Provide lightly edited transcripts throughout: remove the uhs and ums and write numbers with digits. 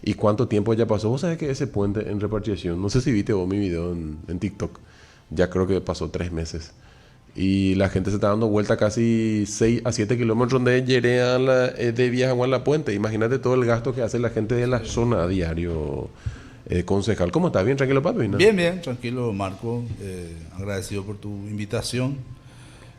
¿Y cuánto tiempo ya pasó? Vos sabés que ese puente en repatriación, no sé si viste vos mi video en TikTok, ya creo que pasó 3 meses. Y la gente se está dando vuelta casi 6 a 7 kilómetros de Yere de Villajaguán a la Puente. Imagínate todo el gasto que hace la gente de la zona a diario. Concejal, ¿cómo estás? ¿Bien tranquilo, papi? ¿No? Bien, bien, tranquilo, Marco. Agradecido por tu invitación.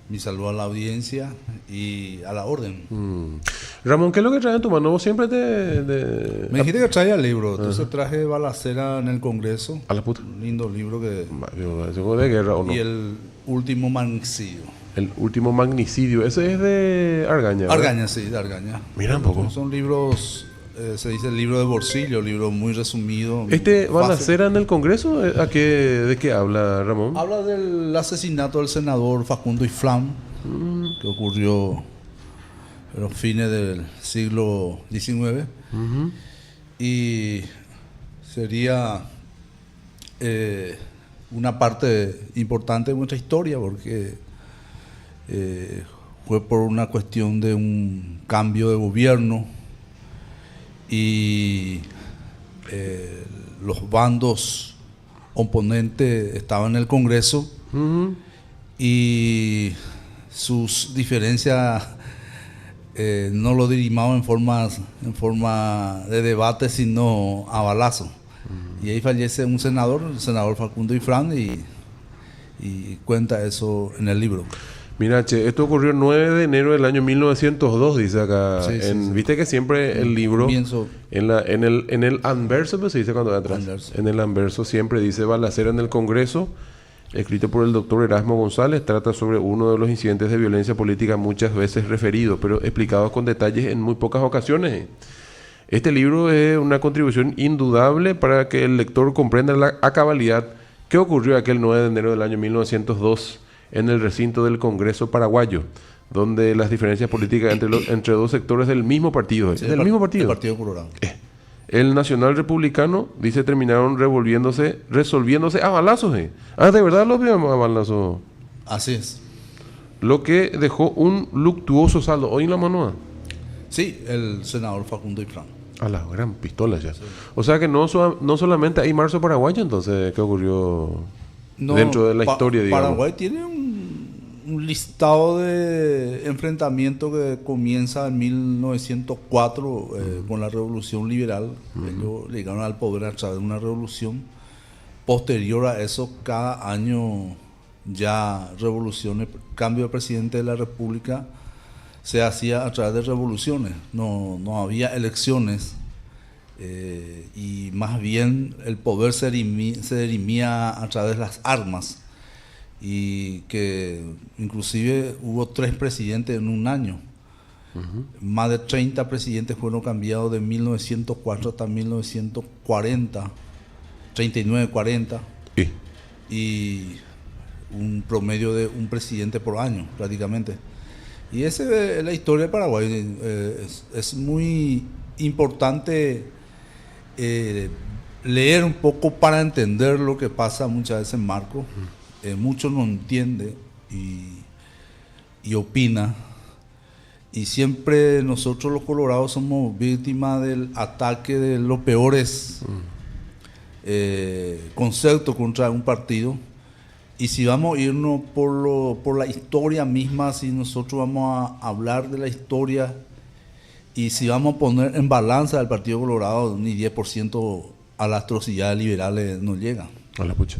Mi saludo a la audiencia y a la orden. Ramón, ¿qué es lo que traes en tu mano? Vos siempre Me dijiste que traía el libro, entonces traje Balacera en el Congreso. A la puta. Un lindo libro que... ¿De guerra o no? Y el último magnicidio. El último magnicidio. Ese es de Argaña, ¿verdad? Argaña, sí, de Argaña. Mira un poco. Son libros, se dice libro de bolsillo, libro muy resumido. Balacera en el Congreso, ¿de qué habla, Ramón? Habla del asesinato del senador Facundo Ifrán, que ocurrió en los fines del siglo XIX. Y sería una parte importante de nuestra historia, porque fue por una cuestión de un cambio de gobierno y los bandos oponentes estaban en el Congreso y sus diferencias no lo dirimaban en forma de debate, sino a balazo. Y ahí fallece un senador, el senador Facundo Ifrán, y cuenta eso en el libro. Mira, che, esto ocurrió el 9 de enero del año 1902, dice acá. Sí, sí. Viste que siempre el libro, Comienzo. en el anverso, pues se dice cuando va atrás. Anverso. En el anverso siempre dice Balacera en el Congreso, escrito por el doctor Erasmo González, trata sobre uno de los incidentes de violencia política muchas veces referidos, pero explicados con detalles en muy pocas ocasiones. Este libro es una contribución indudable para que el lector comprenda a cabalidad qué ocurrió aquel 9 de enero del año 1902 en el recinto del Congreso paraguayo, donde las diferencias políticas entre dos sectores del mismo partido, Sí, del mismo partido, el Partido Colorado. el nacional republicano, dice, terminaron resolviéndose a balazos. De verdad los vimos a balazos. Así es. Lo que dejó un luctuoso saldo. ¿Hoy en la mano? Sí, el senador Facundo Ifrán. A la gran pistola ya. Sí. O sea que no solamente hay marzo paraguayo, entonces, ¿qué ocurrió dentro de la historia, digamos? Paraguay tiene un listado de enfrentamientos que comienza en 1904 con la Revolución Liberal. Ellos llegaron al poder a través de una revolución. Posterior a eso, cada año ya revoluciones, cambio de presidente de la República se hacía a través de revoluciones. No había elecciones y más bien el poder se dirimía a través de las armas. Y que inclusive hubo 3 presidentes en un año. Más de 30 presidentes fueron cambiados de 1904 hasta 1940, 39-40, y un promedio de un presidente por año prácticamente. Y esa es la historia de Paraguay. Es muy importante leer un poco para entender lo que pasa muchas veces en Marco. Muchos no entiende y opina, y siempre nosotros los colorados somos víctimas del ataque de los peores conceptos contra un partido. Y si vamos a irnos por la historia misma, si nosotros vamos a hablar de la historia y si vamos a poner en balanza al Partido Colorado, ni 10% a las atrocidades liberales no llega. A la pucha.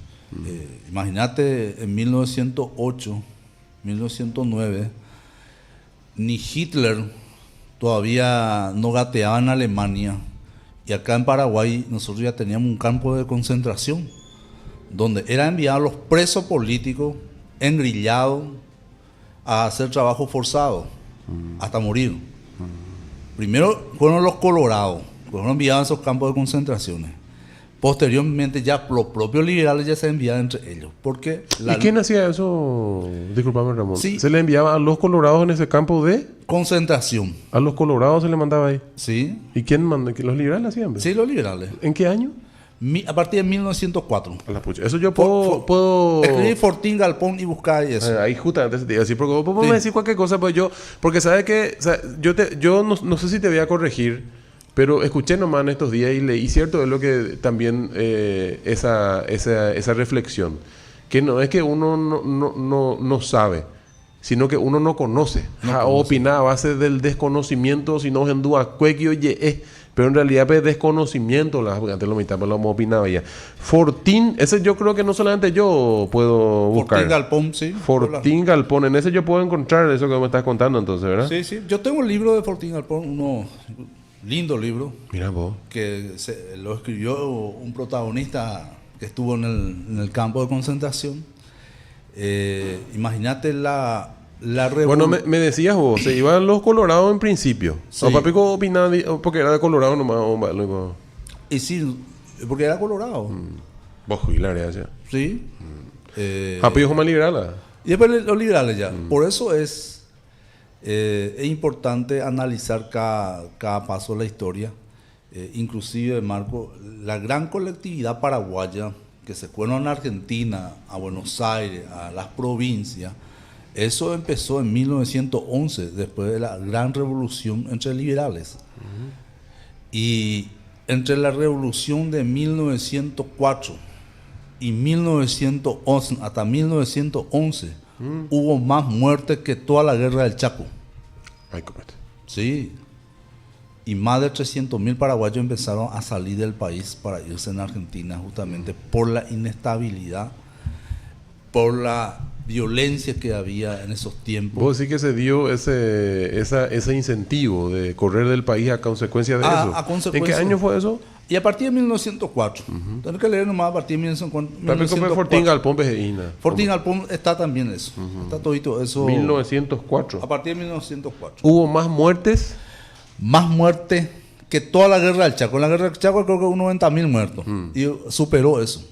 Imagínate, en 1908, 1909, ni Hitler todavía no gateaba en Alemania, y acá en Paraguay nosotros ya teníamos un campo de concentración donde eran enviados los presos políticos engrillados a hacer trabajo forzado hasta morir. Primero fueron los colorados, fueron enviados a esos campos de concentraciones. Posteriormente ya los propios liberales ya se enviaban entre ellos. Porque ¿Y quién hacía eso? Disculpame, Ramón. Sí. ¿Se le enviaba a los colorados en ese campo de...? Concentración. ¿A los colorados se le mandaba ahí? Sí. ¿Y quién mandó? ¿Los liberales hacían? Sí, los liberales. ¿En qué año? A partir de 1904. A la pucha. Eso yo puedo... Escribir Fortín, Galpón y buscar y eso. Ahí justamente se te iba a decir, porque vos me decís cualquier cosa, pues yo... Porque sabes que... O sea, yo no sé si te voy a corregir, Pero escuché nomás en estos días y leí, cierto, es lo que también esa reflexión, que no es que uno no sabe, sino que uno no conoce. Opina a base del desconocimiento, si no es en duda, pero en realidad es desconocimiento, porque antes lo mitad lo opinaba ya. Fortín, ese yo creo que no solamente yo puedo buscar. Fortín Galpón, sí. Fortín Galpón, en ese yo puedo encontrar eso que me estás contando entonces, ¿verdad? Sí, sí. Yo tengo el libro de Fortín Galpón, uno lindo libro. Mira vos. Que lo escribió un protagonista que estuvo en el campo de concentración. Imagínate la Bueno, me decías vos, se iban los colorados en principio. Sí. O papi opinaba porque era de Colorado nomás. Y sí, porque era colorado. Vos jubilares ya. Sí. Papi es más liberal. Y después los liberales ya. Por eso es importante analizar cada paso de la historia. Inclusive, Marco, la gran colectividad paraguaya que se fueron a Argentina, a Buenos Aires, a las provincias, eso empezó en 1911, después de la gran revolución entre liberales. Y entre la revolución de 1904 y 1911, hasta 1911, hubo más muertes que toda la guerra del Chaco. Ay, comete. Sí. Y más de 300.000 paraguayos empezaron a salir del país para irse en Argentina, justamente por la inestabilidad, por la violencia que había en esos tiempos. Vos decís que se dio ese incentivo de correr del país a consecuencia de eso. A consecuencia. ¿En qué año fue eso? Y a partir de 1904. Tenés que leer nomás a partir de 1904. Fortín Galpón Pejeína. Fortín Galpón está también eso. Está todito eso. 1904. A partir de 1904. ¿Hubo más muertes? Más muertes que toda la guerra del Chaco. En la guerra del Chaco creo que hubo 90.000 muertos. Y superó eso.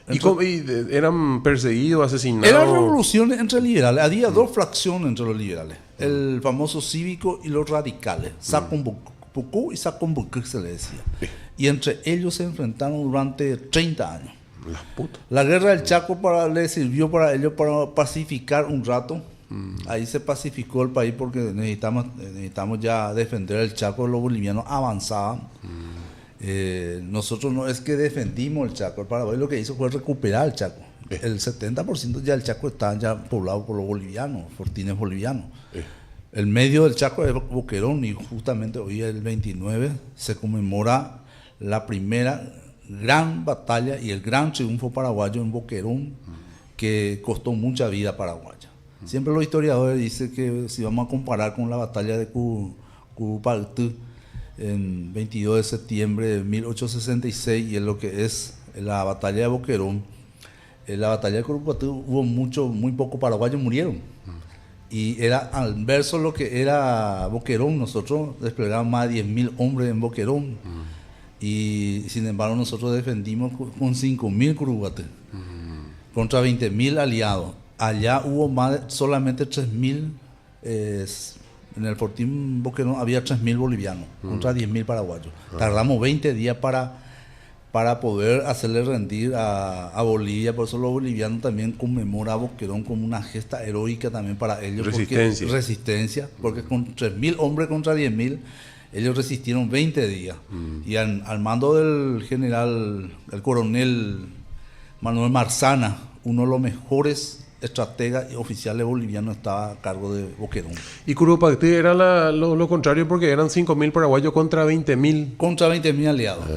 ¿Y eran perseguidos, asesinados? Era revolución entre liberales. Había dos fracciones entre los liberales. El famoso cívico y los radicales. Sacumbucú y Sacumbucú se le decía. Y entre ellos se enfrentaron durante 30 años. La guerra del Chaco le sirvió para ellos para pacificar un rato. Ahí se pacificó el país porque necesitamos ya defender el Chaco. Los bolivianos avanzaban. Nosotros no es que defendimos el Chaco. El Paraguay lo que hizo fue recuperar el Chaco. El 70% ya del Chaco está ya poblado por los bolivianos, fortines bolivianos. El medio del Chaco es Boquerón, y justamente hoy el 29 se conmemora la primera gran batalla y el gran triunfo paraguayo en Boquerón, que costó mucha vida paraguaya. Siempre los historiadores dicen que si vamos a comparar con la batalla de Curupaytú en 22 de septiembre de 1866 y en lo que es la batalla de Boquerón, en la batalla de Curupaytú hubo muy pocos paraguayos murieron. Y era al verso lo que era Boquerón. Nosotros desplegamos más de 10.000 hombres en Boquerón. Y sin embargo nosotros defendimos con 5.000 curubates contra 20.000 aliados. Allá hubo solamente 3.000, en el Fortín Boquerón había 3.000 bolivianos contra 10.000 paraguayos. Tardamos 20 días para poder hacerle rendir a Bolivia. Por eso los bolivianos también conmemoran a Boquerón como una gesta heroica también para ellos. Resistencia, porque con 3.000 hombres contra 10.000, ellos resistieron 20 días. Y al mando del general, el coronel Manuel Marzana, uno de los mejores estrategas y oficiales bolivianos, estaba a cargo de Boquerón. Y Curupaytú era lo contrario, porque eran 5.000 paraguayos contra 20.000. Contra 20.000 aliados.